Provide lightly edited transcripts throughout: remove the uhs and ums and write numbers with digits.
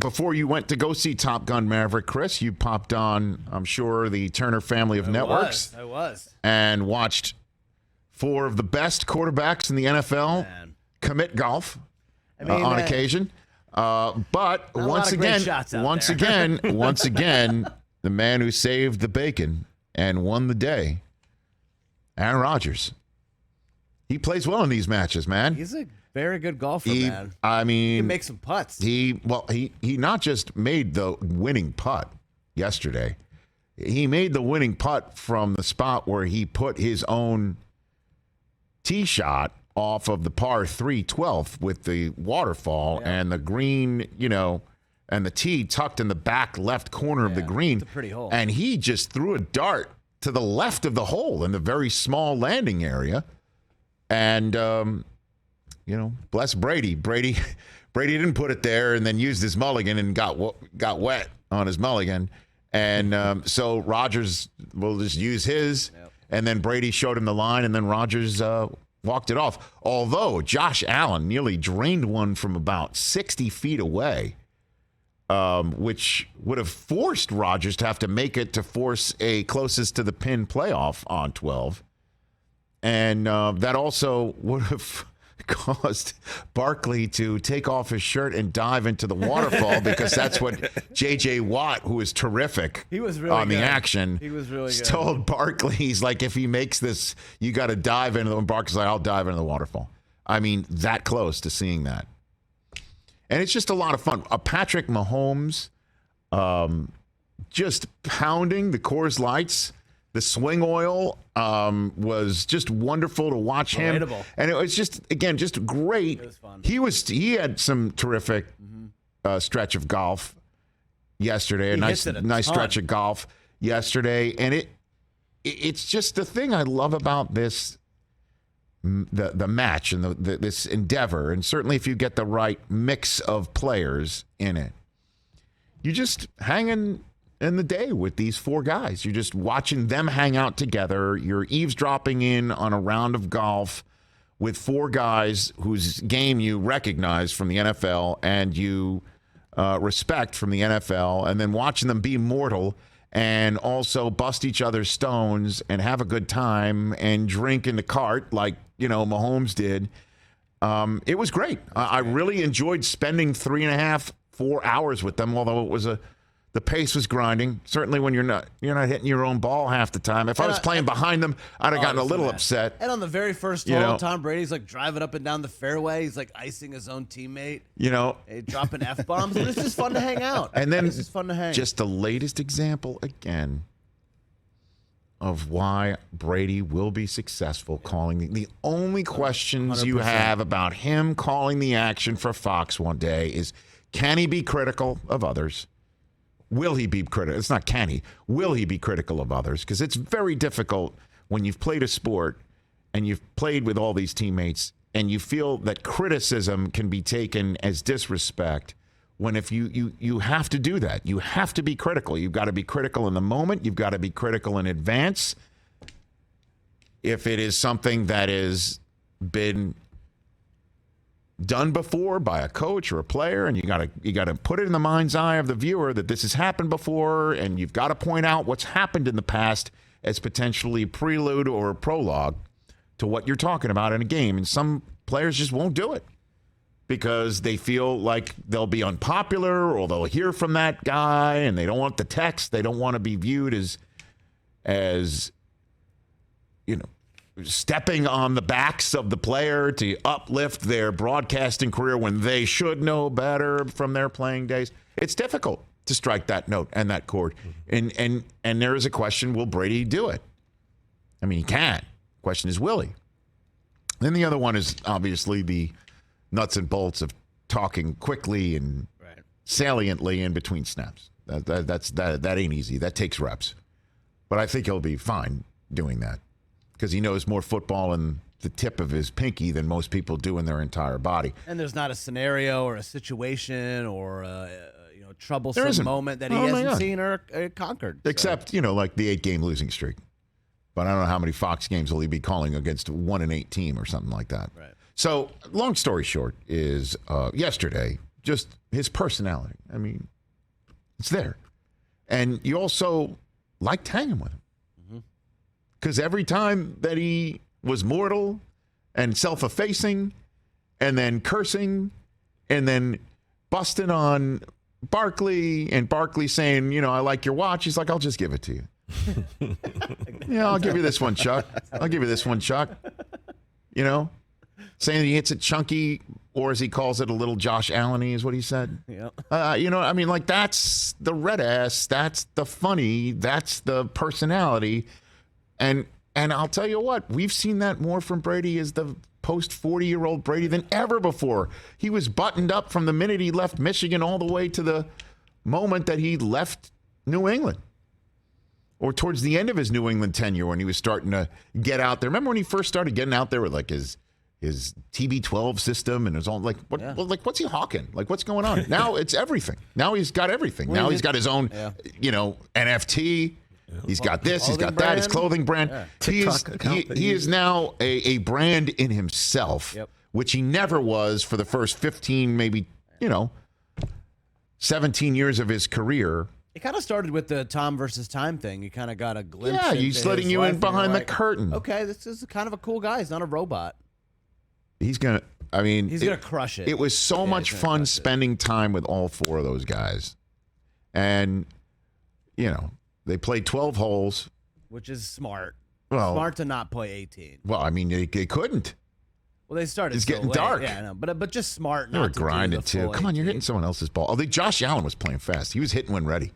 before you went to go see Top Gun Maverick, Chris, you popped on, I'm sure, the Turner family of networks. I was. And watched 4 of the best quarterbacks in the NFL commit golf on occasion. But once again, the man who saved the bacon and won the day, Aaron Rodgers. He plays well in these matches, man. He's a very good golfer, man. I mean, he can make some putts. He not just made the winning putt yesterday. He made the winning putt from the spot where he put his own tee shot off of the par 3 12th with the waterfall and the green, and the tee tucked in the back left corner of the green. It's a pretty hole. And he just threw a dart to the left of the hole in the very small landing area. And, bless Brady. Brady didn't put it there and then used his mulligan and got wet on his mulligan. And so Rodgers will just use his. Yep. And then Brady showed him the line, and then Rodgers walked it off. Although Josh Allen nearly drained one from about 60 feet away, which would have forced Rodgers to have to make it to force a closest to the pin playoff on 12. And that also would have caused Barkley to take off his shirt and dive into the waterfall because that's what J.J. Watt, who is terrific on the action, he was really good. Told Barkley, he's like, if he makes this, you got to dive into the Barkley's like, I'll dive into the waterfall. I mean, that close to seeing that. And it's just a lot of fun. Patrick Mahomes just pounding the Coors Lights. The swing oil was just wonderful to watch him. Relatable. And it was just great. It was fun. He had some terrific stretch of golf yesterday. A nice stretch of golf yesterday. And it's just the thing I love about this, the match and this endeavor. And certainly if you get the right mix of players in it, you're just hanging in the day with these 4 guys. You're just watching them hang out together. You're eavesdropping in on a round of golf with 4 guys whose game you recognize from the NFL and you respect from the NFL, and then watching them be mortal and also bust each other's stones and have a good time and drink in the cart like, Mahomes did. It was great. I really enjoyed spending 3.5, 4 hours with them, although it was the pace was grinding. Certainly when you're not hitting your own ball half the time. If I was playing behind them, I'd have gotten a little upset. And on the very first hole, Tom Brady's like driving up and down the fairway. He's like icing his own teammate. Dropping F-bombs. And it's just fun to hang out. And then it's just fun to hang. Just the latest example again of why Brady will be successful calling the only questions 100%. You have about him calling the action for Fox one day is, can he be critical of others? Will he be critical? It's not can he. Will he be critical of others? Because it's very difficult when you've played a sport and you've played with all these teammates and you feel that criticism can be taken as disrespect when if you have to do that. You have to be critical. You've got to be critical in the moment. You've got to be critical in advance. If it is something that has been done before by a coach or a player, and you got to put it in the mind's eye of the viewer that this has happened before, and you've got to point out what's happened in the past as potentially prelude or a prologue to what you're talking about in a game. And some players just won't do it because they feel like they'll be unpopular or they'll hear from that guy, and they don't want the text. They don't want to be viewed as stepping on the backs of the player to uplift their broadcasting career when they should know better from their playing days. It's difficult to strike that note and that chord. And there is a question, will Brady do it? I mean, he can. Question is, will he? Then the other one is obviously the nuts and bolts of talking quickly and saliently in between snaps. That ain't easy. That takes reps. But I think he'll be fine doing that, because he knows more football in the tip of his pinky than most people do in their entire body. And there's not a scenario or a situation or a troublesome moment that he hasn't seen or conquered. Except, like the 8-game losing streak. But I don't know how many Fox games will he be calling against a 1-8 team or something like that. Right. So, long story short is yesterday, just his personality. I mean, it's there. And you also liked hanging with him. Because every time that he was mortal and self-effacing and then cursing and then busting on Barkley and Barkley saying, you know, I like your watch. He's like, I'll just give it to you. Yeah, I'll give you this one, Chuck. I'll give you this one, Chuck. You know, saying he hits it chunky, or as he calls it, a little Josh Allen-y is what he said. Yeah. You know, I mean, like, that's the red ass. That's the funny. That's the personality. And I'll tell you what, we've seen that more from Brady as the post-40-year-old Brady than ever before. He was buttoned up from the minute he left Michigan all the way to the moment that he left New England, or towards the end of his New England tenure when he was starting to get out there. Remember when he first started getting out there with like his TB12 system and it was all like, what's he hawking? Like, what's going on? Now it's everything. Now he's got everything. Now he's got his own, you know, NFT. He's got this, he's got that, his clothing brand. Yeah. He is now a brand in himself, which he never was for the first 15, maybe, 17 years of his career. It kind of started with the Tom versus Time thing. You kind of got a glimpse. Yeah, he's letting you in behind the curtain. Okay, this is kind of a cool guy. He's not a robot. He's going to, he's going to crush it. It was so much fun spending time with all four of those guys. And, they played 12 holes. Which is smart. Well, smart to not play 18. Well, I mean, they couldn't. Well, they started. It's so getting late. dark. Yeah, I know. But just smart. They were grinding too. Come on, you're hitting someone else's ball. Oh, Josh Allen was playing fast. He was hitting when ready.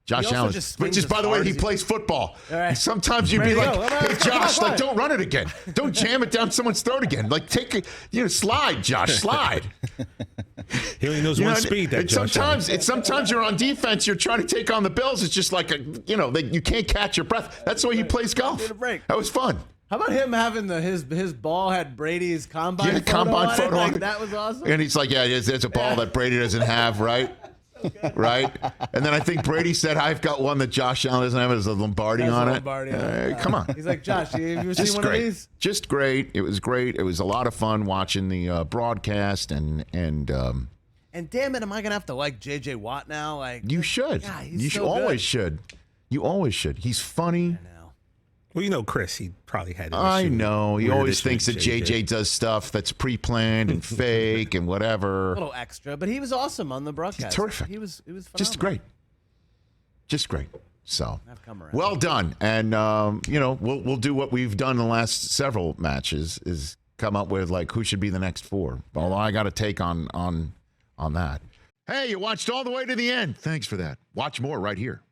Josh Allen, which is, by the way, he plays football. Right. Sometimes you'd be like, "Hey, Josh, like, don't run it again. Don't jam it down someone's throat again. Like, take a, slide, Josh, slide." He only knows one speed. That sometimes you're on defense. You're trying to take on the Bills. It's just like you can't catch your breath. That's the way he plays golf. That was fun. How about him having his ball had Brady's combine photo on it? That was awesome. And he's like, there's a ball that Brady doesn't have, right? Right? And then I think Brady said, I've got one that Josh Allen doesn't have. It's a Lombardi on it. Come on. He's like, Josh, you ever seen one of these? Just great. It was great. It was a lot of fun watching the broadcast and damn it, am I gonna have to like J.J. Watt now? Like, you should. God, You always should. You always should. He's funny. Well, Chris, he probably had an issue. I know. He always thinks that JJ does stuff that's pre-planned and fake and whatever. A little extra, but he was awesome on the broadcast. He's terrific. He was phenomenal. Just great. So, well done. And, we'll do what we've done the last several matches is come up with, like, who should be the next four. Although I got a take on that. Hey, you watched all the way to the end. Thanks for that. Watch more right here.